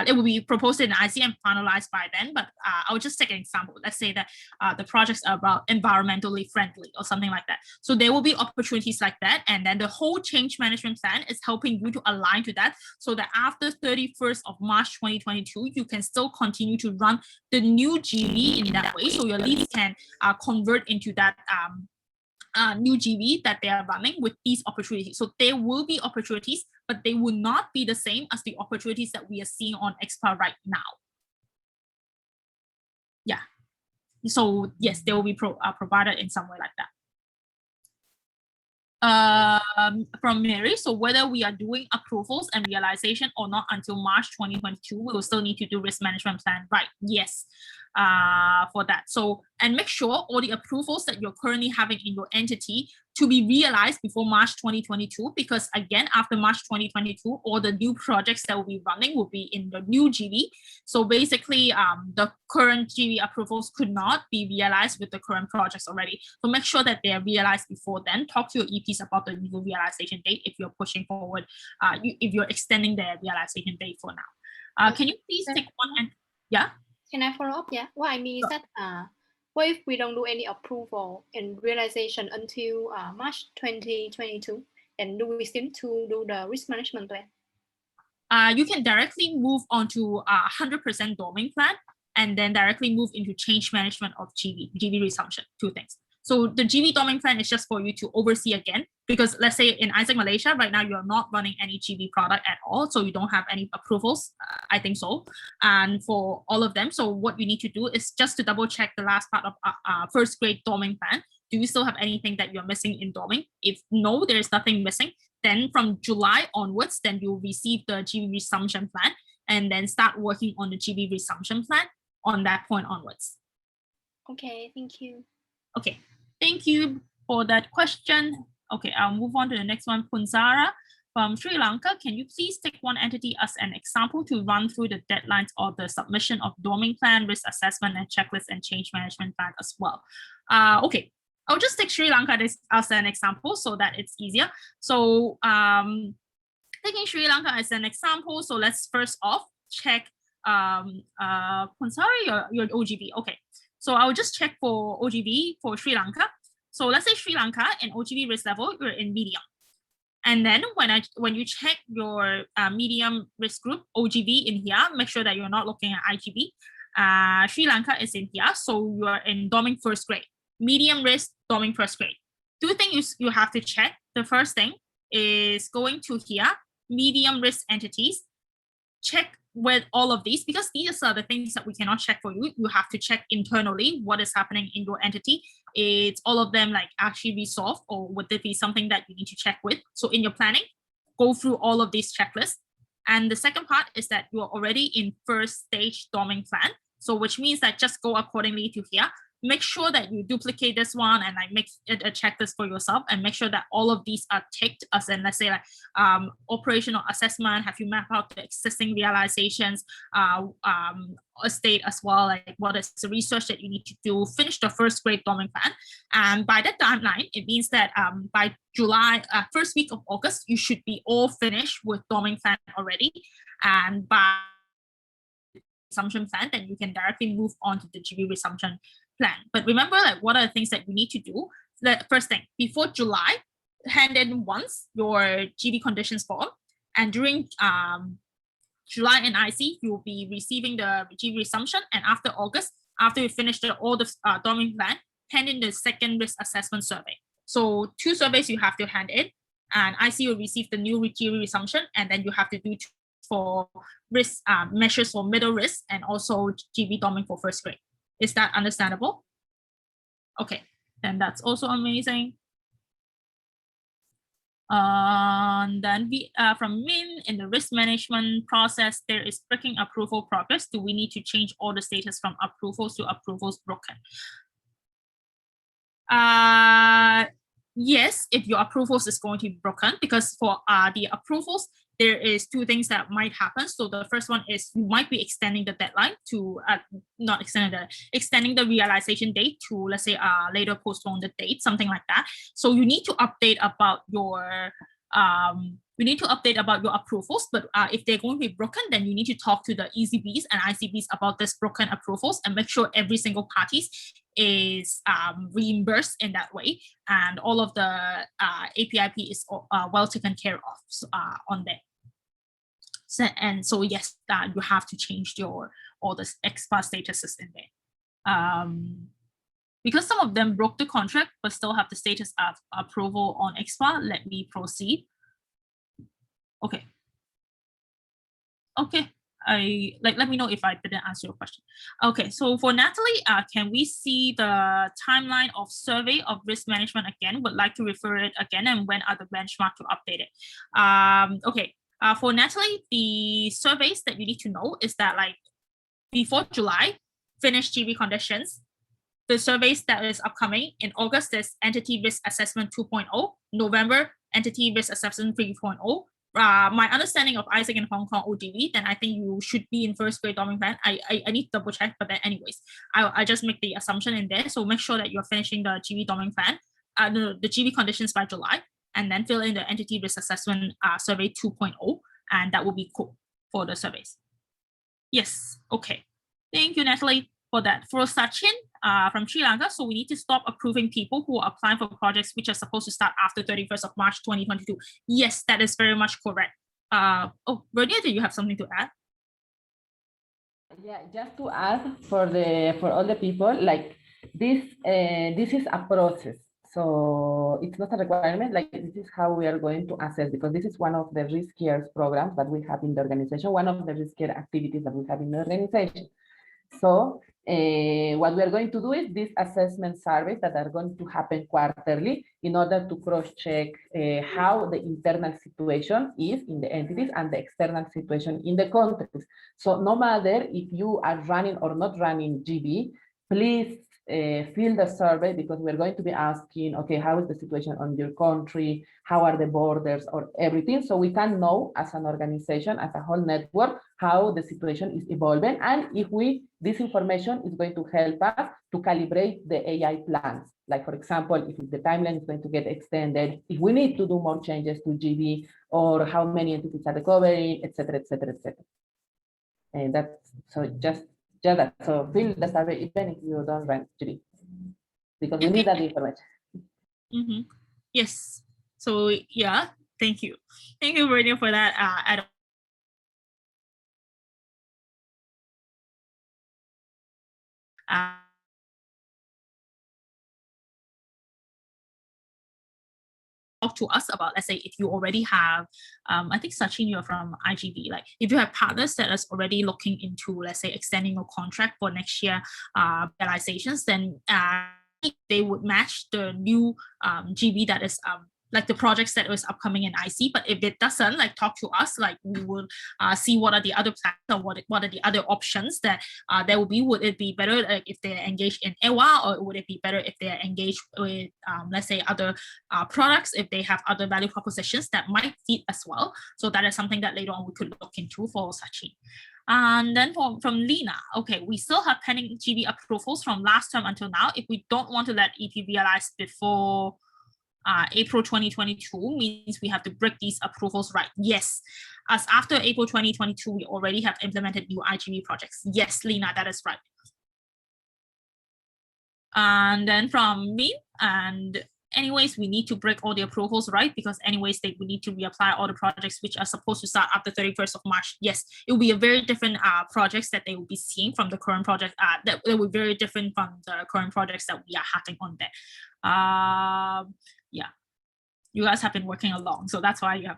it will be proposed in IC and finalized by then. But I'll just take an example. Let's say that the projects are about environmentally friendly or something like that. So there will be opportunities like that. And then the whole change management plan is helping you to align to that so that after 31st of March 2022, you can still continue to run the new GV in that way. So your leads can convert into that new GV that they are running with these opportunities. So there will be opportunities, but they will not be the same as the opportunities that we are seeing on Expa right now. Yeah. So yes, they will be provided in some way like that. From Mary, so whether we are doing approvals and realization or not until March 2022, we will still need to do risk management plan, right? Yes, for that. So, and make sure all the approvals that you're currently having in your entity to be realized before March 2022, because again, after March 2022, all the new projects that will be running will be in the new GV. So basically, the current GV approvals could not be realized with the current projects already. So make sure that they are realized before then. Talk to your EPs about the new realization date if you're pushing forward, if you're extending the realization date for now. Can you please take one and, yeah? Can I follow up? Yeah. What I mean is that what if we don't do any approval and realization until March 2022? And do we still to do the risk management plan? You can directly move on to 100% domain plan and then directly move into change management of GV resumption, two things. So the GV domain plan is just for you to oversee again, because let's say in Isaac Malaysia, right now, you're not running any GV product at all. So you don't have any approvals, I think so. And for all of them, so what you need to do is just to double check the last part of first grade domain plan. Do you still have anything that you're missing in domain? If no, there's nothing missing. Then from July onwards, then you'll receive the GV resumption plan and then start working on the GV resumption plan on that point onwards. Okay, thank you. Okay, thank you for that question. Okay, I'll move on to the next one. Punzara from Sri Lanka, can you please take one entity as an example to run through the deadlines of the submission of domain plan, risk assessment, and checklist and change management plan as well? Okay, I'll just take Sri Lanka as an example so that it's easier. So taking Sri Lanka as an example, so let's first off check Punsari, your OGV. Okay, so I'll just check for OGV for Sri Lanka. So let's say Sri Lanka and OGV risk level, you're in medium. And then when you check your medium risk group OGV in here, make sure that you're not looking at IGV. Sri Lanka is in here, so you are in domain first grade. Medium risk, domain first grade. Two things you have to check. The first thing is going to here, medium risk entities. Check with all of these, because these are the things that we cannot check for you. You have to check internally what is happening in your entity. It's all of them like actually resolved, or would there be something that you need to check with? So in your planning, go through all of these checklists. And the second part is that you are already in first stage domain plan. So which means that just go accordingly to here. Make sure that you duplicate this one and like make it a checklist for yourself, and make sure that all of these are ticked as in, let's say like operational assessment. Have you mapped out the existing realizations, a state as well, like what is the research that you need to do, finish the first grade domain plan. And by that timeline, it means that by July, first week of August, you should be all finished with domain plan already. And by resumption plan, then you can directly move on to the GV resumption plan. But remember, like, what are the things that you need to do? The first thing, before July, hand in once your GV conditions form, and during July and IC, you'll be receiving the GV resumption. And after August, after you finish all the domain plan, hand in the second risk assessment survey. So 2 surveys you have to hand in, and IC will receive the new GV resumption, and then you have to do for risk measures for middle risk and also GV domain for first grade. Is that understandable? Okay, then that's also amazing. Then we from Min, in the risk management process, there is breaking approval progress. Do we need to change all the status from approvals to approvals broken? yes, if your approvals is going to be broken, because for the approvals, there is two things that might happen. So the first one is you might be extending the deadline to extending the realization date to, let's say, later postpone the date, something like that. So you need to update about your approvals, but if they're going to be broken, then you need to talk to the ECBs and ICBs about this broken approvals and make sure every single parties is reimbursed in that way, and all of the APIP is well taken care of on that. So yes, you have to change all the expa statuses in there. Because some of them broke the contract but still have the status of approval on expa, let me proceed. Okay. Let me know if I didn't answer your question. Okay, so for Natalie, can we see the timeline of survey of risk management again? Would like to refer it again, and when are the benchmark to update it? Okay, for Natalie, the surveys that you need to know is that like before July, finish GB conditions. The surveys that is upcoming in August is Entity Risk Assessment 2.0, November Entity Risk Assessment 3.0. My understanding of Isaac and Hong Kong ODV, then I think you should be in first grade dorming plan. I need to double check, but then anyways, I just make the assumption in there. So make sure that you're finishing the GB dorming plan, the GB conditions by July, and then fill in the Entity Risk Assessment Survey 2.0, and that will be cool for the surveys. Yes, okay. Thank you, Natalie, for that. For Sachin from Sri Lanka, so we need to stop approving people who are applying for projects which are supposed to start after 31st of March 2022. Yes, that is very much correct. Oh, Vernia, do you have something to add? Yeah, just to add for all the people, like this is a process. So it's not a requirement, like this is how we are going to assess, because this is one of the riskier programs that we have in the organization, one of the riskier activities that we have in the organization. So what we are going to do is these assessment surveys that are going to happen quarterly in order to cross-check how the internal situation is in the entities and the external situation in the countries. So no matter if you are running or not running GB, please fill the survey, because we're going to be asking, okay, how is the situation on your country? How are the borders or everything? So we can know as an organization, as a whole network, how the situation is evolving. And if this information is going to help us to calibrate the AI plans. Like, for example, if the timeline is going to get extended, if we need to do more changes to GB, or how many entities are recovering, et cetera, et cetera, et cetera. And that's, so just that. So fill the survey even if you don't run GB, because we need that information. Mm-hmm. Yes. So yeah, thank you. Thank you, Vernia, for that add-on. Talk to us about, let's say, if you already have, I think Sachin, you're from IGB, like if you have partners that is already looking into, let's say, extending your contract for next year realizations, then they would match the new GB that is like the projects that was upcoming in IC. But if it doesn't, like talk to us, like we will see what are the other plans or what are the other options that there will be. Would it be better if they're engaged in EWA, or would it be better if they're engaged with, let's say, other products, if they have other value propositions that might fit as well? So that is something that later on we could look into for Sachin. And then from Lena, okay, we still have pending GB approvals from last term until now. If we don't want to let EP realize before April 2022, means we have to break these approvals, right? Yes. As after April 2022, we already have implemented new IGB projects. Yes, Lena, that is right. And then from me, and anyways, we need to break all the approvals, right? Because anyways, we need to reapply all the projects which are supposed to start after 31st of March. Yes, it will be a very different projects that they will be seeing from the current project. That will be very different from the current projects that we are having on there. Yeah, you guys have been working along, so that's why you have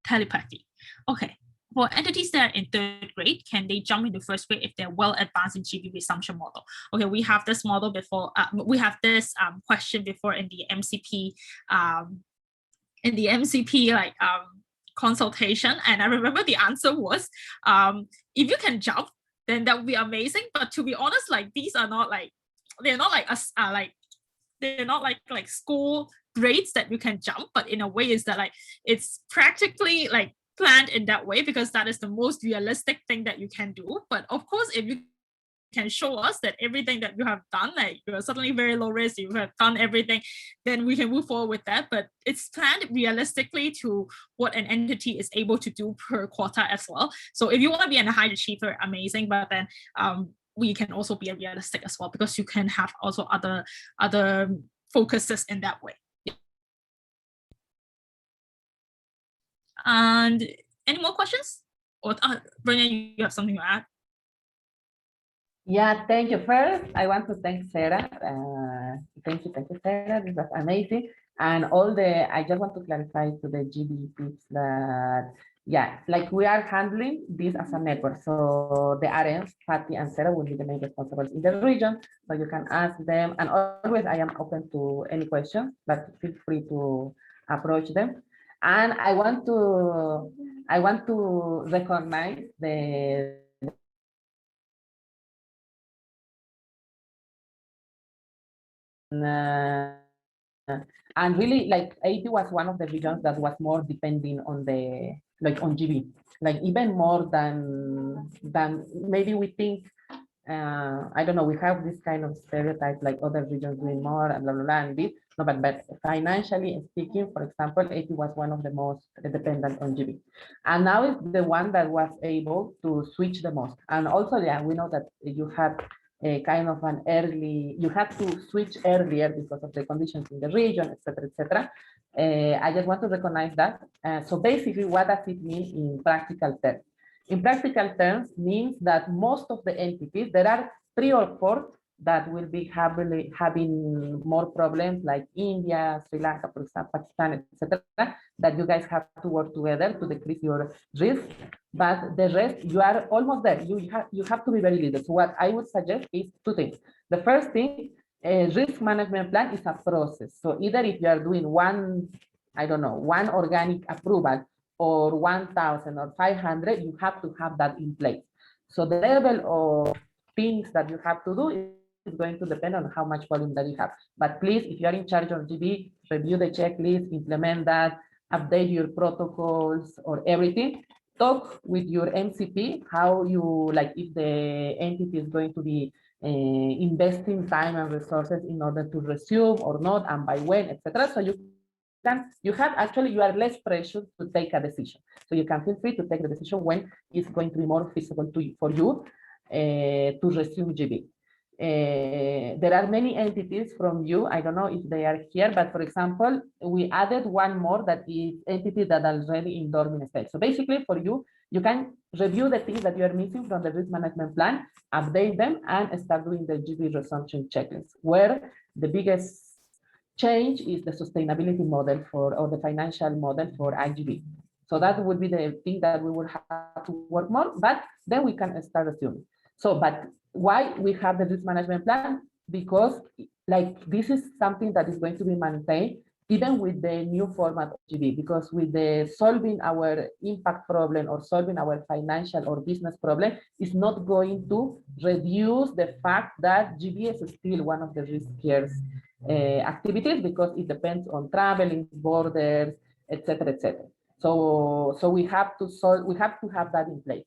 telepathy. Okay. For entities that are in third grade, can they jump into first grade if they're well advanced in GB resumption model? Okay, we have this model before. We have this question before in the MCP, like consultation, and I remember the answer was, if you can jump, then that would be amazing. But to be honest, like these are not like, they're not like us, they're not like school grades that you can jump, but in a way is that like it's practically like planned in that way because that is the most realistic thing that you can do. But of course, if you can show us that everything that you have done, like you're suddenly very low risk, you have done everything, then we can move forward with that. But it's planned realistically to what an entity is able to do per quarter as well. So if you want to be a high achiever, amazing, but then we can also be realistic as well because you can have also other focuses in that way. And any more questions? Or Brenda, you have something to add? Yeah, thank you. First, I want to thank Sarah. Thank you, Sarah. This was amazing. And I just want to clarify to the GB tips that, yeah, like we are handling this as a network. So the RMs, Patty and Sarah will be the main responsibles in the region. So you can ask them. And always I am open to any questions, but feel free to approach them. And I want to recognize the and really like AP was one of the regions that was more depending on the on GB, like even more than maybe we think. I don't know, we have this kind of stereotype like other regions doing more and blah blah blah and this. No, but financially speaking, for example, AP was one of the most dependent on GB, and now it's the one that was able to switch the most. And also, yeah, we know that you had a kind of an early, you had to switch earlier because of the conditions in the region, etc., etc. I just want to recognize that. So basically, what does it mean in practical terms? In practical terms, means that most of the entities, there are 3 or 4 that will be having more problems, like India, Sri Lanka, for example, Pakistan, etc., that you guys have to work together to decrease your risk. But the rest, you are almost there. You have to be very leader. So what I would suggest is 2 things. The first thing, a risk management plan is a process. So either if you are doing one, I don't know, one organic approval or 1,000 or 500, you have to have that in place. So the level of things that you have to do is going to depend on how much volume that you have. But please, if you are in charge of GB, review the checklist, implement that, update your protocols or everything. Talk with your MCP, how you, like if the entity is going to be investing time and resources in order to resume or not, and by when, etc. So you are less pressured to take a decision. So you can feel free to take the decision when it's going to be more feasible for you to resume GB. There are many entities from you. I don't know if they are here, but for example, we added one more that is entity that are already in dormant state. So basically for you, you can review the things that you are missing from the risk management plan, update them, and start doing the GB resumption checklist, where the biggest change is the sustainability model or the financial model for IGB. So that would be the thing that we would have to work more, but then we can start assuming. So, but why we have the risk management plan? Because like this is something that is going to be maintained even with the new format of GB, because with the solving our impact problem or solving our financial or business problem is not going to reduce the fact that GB is still one of the riskier activities because it depends on traveling, borders, etc., etc. So we have to have that in place.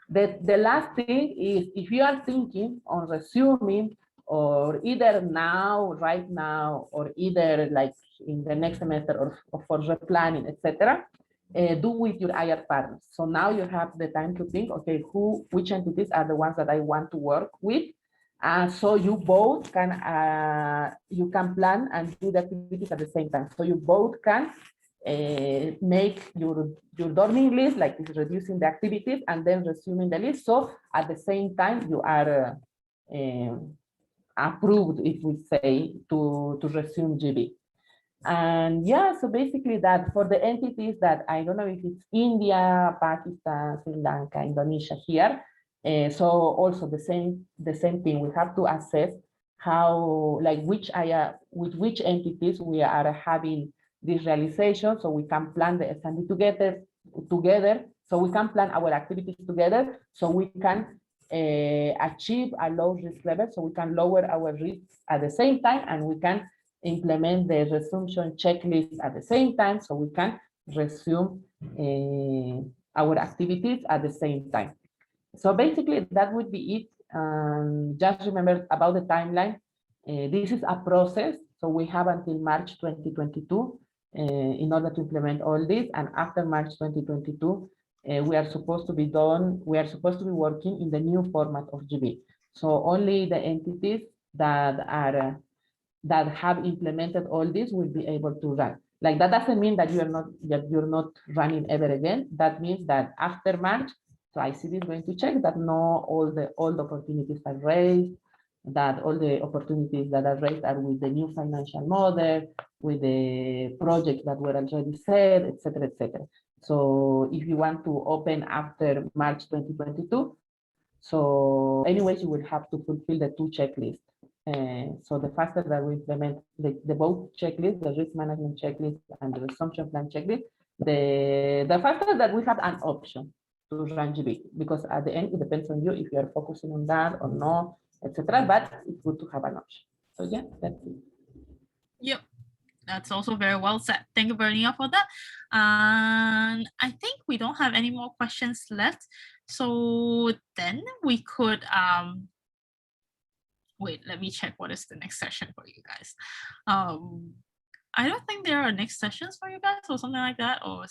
The last thing is if you are thinking on resuming or either now, right now, or either like in the next semester or for replanning, etc., do with your IR partners. So now you have the time to think, okay, which entities are the ones that I want to work with. So you both can plan and do the activities at the same time. So you both can make your dorming list, like reducing the activities and then resuming the list. So at the same time, you are approved, if we say, to resume GB. And yeah, so basically that for the entities that I don't know if it's India, Pakistan, Sri Lanka, Indonesia here. So also the same thing. We have to assess how, like with which entities we are having this realization, so we can plan the S&D together. So we can plan our activities together, so we can achieve a low risk level, so we can lower our risks at the same time, and we can implement the resumption checklist at the same time so we can resume our activities at the same time. So basically that would be it. Just remember about the timeline. This is a process, so we have until March 2022 in order to implement all this, and after March 2022, we are supposed to be working in the new format of GB. So only the entities that have implemented all this will be able to run. Like that doesn't mean that you're not running ever again. That means that after March, so ICD is going to check that all the opportunities are raised, that all the opportunities that are raised are with the new financial model, with the projects that were already set, etc., etc. So if you want to open after March 2022, so anyways, you will have to fulfill the two checklists. So the faster that we implement the both checklists, the risk management checklist and the resumption plan checklist, the faster that we have an option to run GB, because at the end it depends on you if you are focusing on that or not, etc. But it's good to have an option. So yeah, that's it. Yep. That's also very well said. Thank you, Bernia, for that. And I think we don't have any more questions left. So then we could wait, let me check what is the next session for you guys. I don't think there are next sessions for you guys or something like that, or